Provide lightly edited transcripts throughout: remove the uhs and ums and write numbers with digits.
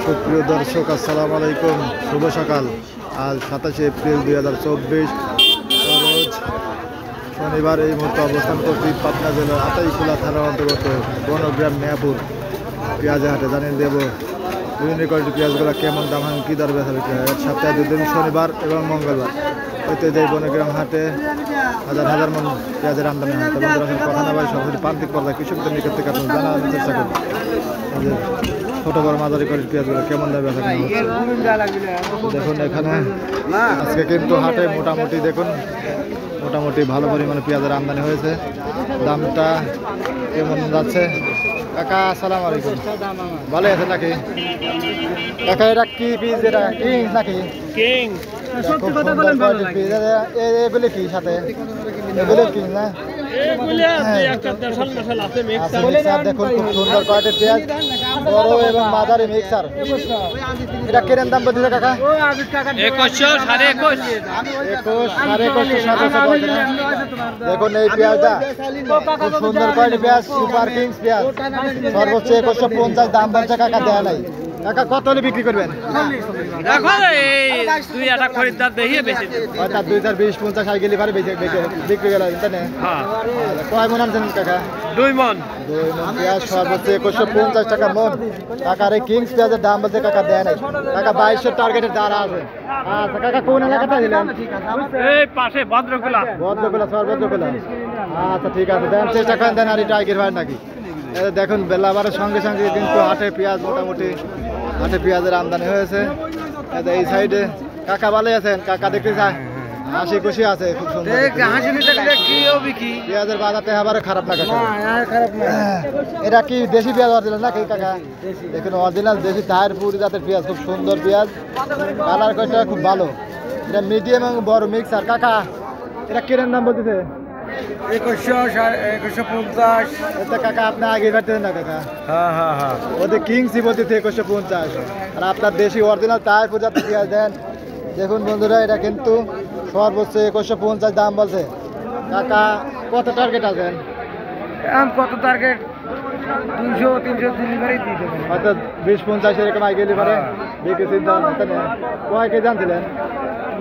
সুপ্রিয় দর্শক, আসসালামু আলাইকুম, শুভ সকাল। আজ 27 এপ্রিল 2024 রোজ শনিবার। এই মুহূর্তে অবস্থান করছি পাবনা জেলার আতাইকুলা থানার অন্তর্গত বনগ্রাম মেয়াপুর পেঁয়াজের হাটে। জানিয়ে দেব বিভিন্ন কোয়ালিটির পেঁয়াজগুলো কেমন দাম হয়, কী দর বেচা বিক্রি হয়। সপ্তাহে 2 দিন, শনিবার এবং মঙ্গলবার ঐতিহ্যবাহী বনগ্রাম হাটে হাজার হাজার মন পেঁয়াজের আমদানি হয়। তবে কথা না বলে সরাসরি প্রান্তিক পর্যায়ে কৃষকদের নিকট থেকে আপনার জানার চেষ্টা করি যে ছোটো বড় মাঝারি কোয়ালিটির পেঁয়াজগুলো কেমন দামে বেচা কেনা হচ্ছে। দেখুন এখানে আজকে কিন্তু হাটে মোটামুটি ভালো পরিমাণে পেঁয়াজের আমদানি হয়েছে। দামটা কেমন যাচ্ছে? কাকা আসসালামু আলাইকুম, ভালো আছে নাকি কাকা? এটা কি পিস? এটা কিং নাকি? কিং এগুলি কি সাথে? এগুলি কিং না? দেখুন খুব সুন্দর কোয়ালিটির পেঁয়াজ, বড় এবং মাঝারি মিক্সার। এটা কিরেন দাম বলছে কাকা? 2100, 21.5। দেখুন এই পেঁয়াজটা খুব সুন্দর কোয়ালিটির পেঁয়াজ, সুপার কিংস পেঁয়াজ। সর্বোচ্চ 2150 দাম বলছে কাকা, দেয়া নাই। কাকা কত হলে বিক্রি করবেন? দেখো এই দুই একটা খরিদ্দার দেখিয়ে বেশি অর্থাৎ 2050 আই গেলি পারে বিক্রি গেল। হ্যাঁ, কয় মন আনছেন কাকা? 2 মন। 2 মন পেঁয়াজ, সর্বোচ্চ 2150 টাকা মন। কাকার এই কিংস পেঁয়াজের দাম বলতে কাকা দেয় নাই। কাকা 2200 টার্গেটের দ্বারা আছে। আচ্ছা কাকা কোন এলাকাতে দিলেন? এই পাশে ভদ্রকুলা। সর্বদ্রকুলা। আচ্ছা ঠিক আছে, দেন চেষ্টা করেন, দেন। আর এটা আগের ভাই নাকি? দেখুন বেলা বাড়ার সঙ্গে সঙ্গে কিন্তু হাটে পেঁয়াজ মোটামুটি হাটে পেঁয়াজের আমদানি হয়েছে। এই সাইডে কাকা ভালো আছেন? কাকা দেখতে চায় হাসি খুশি আছে, খুব সুন্দর। পেঁয়াজের বাজারতে আবার খারাপ না কাকা? এটা কি দেশি পেঁয়াজ অরিজিনাল নাকি কাকা? দেখুন অরিজিনাল দেশি তাহিরপুর জাতের পেঁয়াজ, খুব সুন্দর পেঁয়াজ। কালার কয়টা খুব ভালো। এটা মিডিয়াম এবং বড় মিক্সার। কাকা এটা কিরম দাম বলতেছে? 2150। এটা কাকা আপনি আগে বাড়তেছেন না কাকা? হ্যাঁ। ওদের কিংসই বলতেছে 2150। আর আপনার দেশি অরিজিনাল তাহিরপুর জাতের পেঁয়াজ দেন। দেখুন বন্ধুরা, এটা কিন্তু সর্বোচ্চ 2150 দাম বলছে। কাকা কত টার্গেট আছেন? কত টার্গেট? 200-300 ডেলিভারি দিয়ে দেবেন। অর্থাৎ 20-50 এরকম আই গেলে পারে বিক্রি চিন্তা ভাবনা। কয় কেজি আনছিলেন?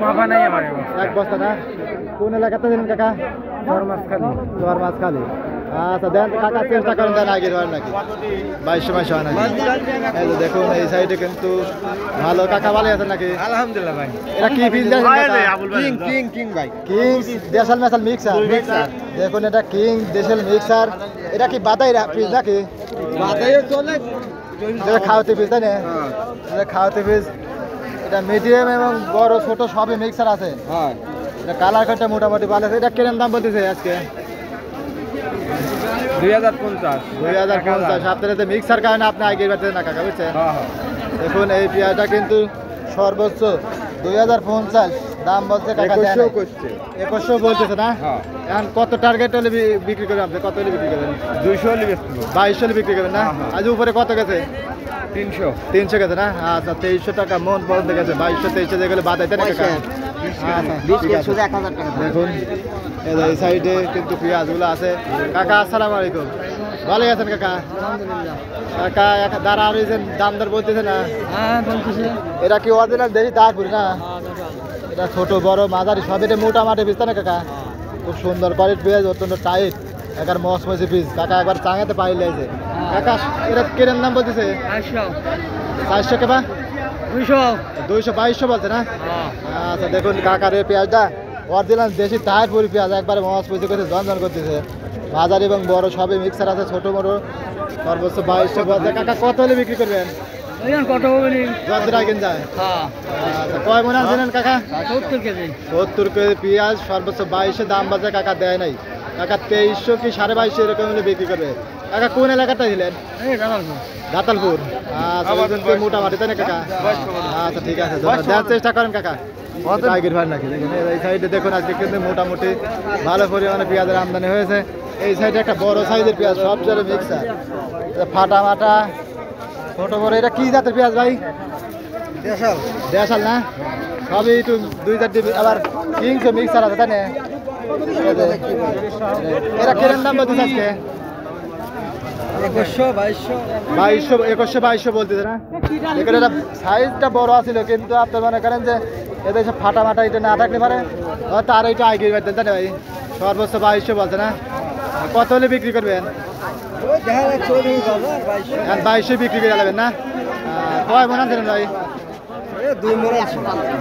মাফা নাই আমার। এক বস্তা না? কোন এলাকাতে দিলেন কাকা? চরমাছখালি। আচ্ছা দেন কাকা, চেষ্টা করেন, দেন আগের হয় নাকি 2200 মাস হয় নাকি? এই যে দেখুন এই সাইডে কিন্তু ভালো। কাকা ভালো আছেন নাকি? আলহামদুলিল্লাহ ভাই। এটা কি পিস? কিং ভাই। কিং দেশাল মেশাল মিক্সার। দেখুন এটা কিং দেশাল মিক্সার। এটা কি বাদাই পিস নাকি? খাওয়াতে পিস তাই না? খাওয়াতে পিস। এটা মিডিয়াম এবং বড় ছোট সবই মিক্সার আছে। এটা কালার কাটটা মোটামুটি ভালো আছে। এটা কিরম দাম বলতেছে আজকে? 2050। আপনারা মিক্সার কারণে আপনি আগে বাড়তে না কাকা, বুঝছেন? দেখুন এই পেঁয়াজটা কিন্তু সর্বোচ্চ 2050 দাম বলছে কাকা। 2100 বলতেছে না? এখন কত টার্গেট হলে বিক্রি করবেন আপনি? কত হলে বিক্রি করবেন? 200 হলে 2200 হলে বিক্রি করবেন না? আজ উপরে কত গেছে? 300 গেছে না? আচ্ছা 2300 টাকা মন পর্যন্ত গেছে। 2200-2300 দিয়ে গেলে বাদ আইতে না কাকা? দেখুন এই সাইডে কিন্তু পেঁয়াজগুলো আছে। কাকা আসসালামু আলাইকুম, ভালো আছেন কাকা? কাকা দাঁড়া রয়েছেন, দাম দর বলতেছে না? এটা কি অরিজিনাল দেশি তাহিরপুর না? এটা ছোট বড় মাঝারি সব, এটা মোটামাটি পিস না কাকা? খুব সুন্দর কোয়ালিটির পেঁয়াজ, অত্যন্ত টাইট, একবার মসমসি পিস। কাকা একবার চাঙাতে পাইলে আছে। কাকা এটা কিরম দাম বলতেছে? 400 কেবা? 222 বলছে না? আচ্ছা দেখুন কাকার এই পেঁয়াজটা অরিজিনাল দেশি তাহিরপুরি পেঁয়াজ, একবারে মসমসি করে ঝনঝন করতেছে। মাঝারি এবং বড় সবই মিক্সার আছে, ছোট বড়। সর্বোচ্চ 2200 বলছে। কাকা কত হলে বিক্রি করবেন? কত হবে? যায়। আচ্ছা কয় মনে আনছিলেন কাকা? 70 কেজি। 70 কেজি পেঁয়াজ, সর্বোচ্চ 2200 দাম বাজে। কাকা দেয় নাই। কাকা 2300 কি 2250 এরকম হলে বিক্রি করবে। কাকা কোন এলাকাটা দিলেন? দাতালপুর। আচ্ছা মোটামুটি তাই না কাকা? আচ্ছা ঠিক আছে, দেওয়ার চেষ্টা করেন কাকা। আগের ভাই নাকি? দেখুন এই সাইডে দেখুন আজকে কিন্তু মোটামুটি ভালো পরিমাণে পেঁয়াজের আমদানি হয়েছে। এই সাইডে একটা বড় সাইজের পেঁয়াজ, সব চলে মিক্সার, ফাটা মাটা ছোট বড়। এটা কি জাতের পেঁয়াজ ভাই? দেশাল না? সবই একটু 2-4টি আবার কিংস মিক্সার আছে তাই না? এরা কিরম দাম বলতেছে আজকে? 2200 2100 বলতেছে না এখানে সাইজটা বড় আছিল কিন্তু আপনার মনে করেন যে এদের সব ফাটা মাটা এটা না থাকতে পারে তার এটা আগে বের দেন ভাই সর্বোচ্চ 2200 বলছে না কত হলে বিক্রি করবেন 2200 বিক্রি করে যাবেন না কয় মন আনছেন ভাই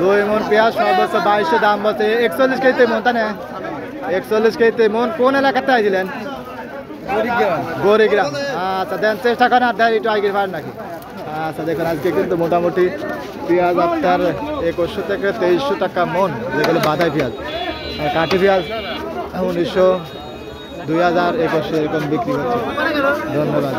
2 মন পেঁয়াজ সর্বোচ্চ 2200 দাম বলছে 41 কেজিতে মন তাই না 41 কেজিতে মন কোন এলাকাতে আইছিলেন গৌরীগ্রাম আচ্ছা দেন চেষ্টা করেন আর দেন একটু আগে পারেন নাকি আচ্ছা দেখুন আজকে কিন্তু মোটামুটি পেঁয়াজ আপনার 2100 থেকে 2300 টাকা মন যেগুলো বাদাই পেঁয়াজ আর কাঠি পেঁয়াজ 1900 2000 2100 এরকম বিক্রি হচ্ছে ধন্যবাদ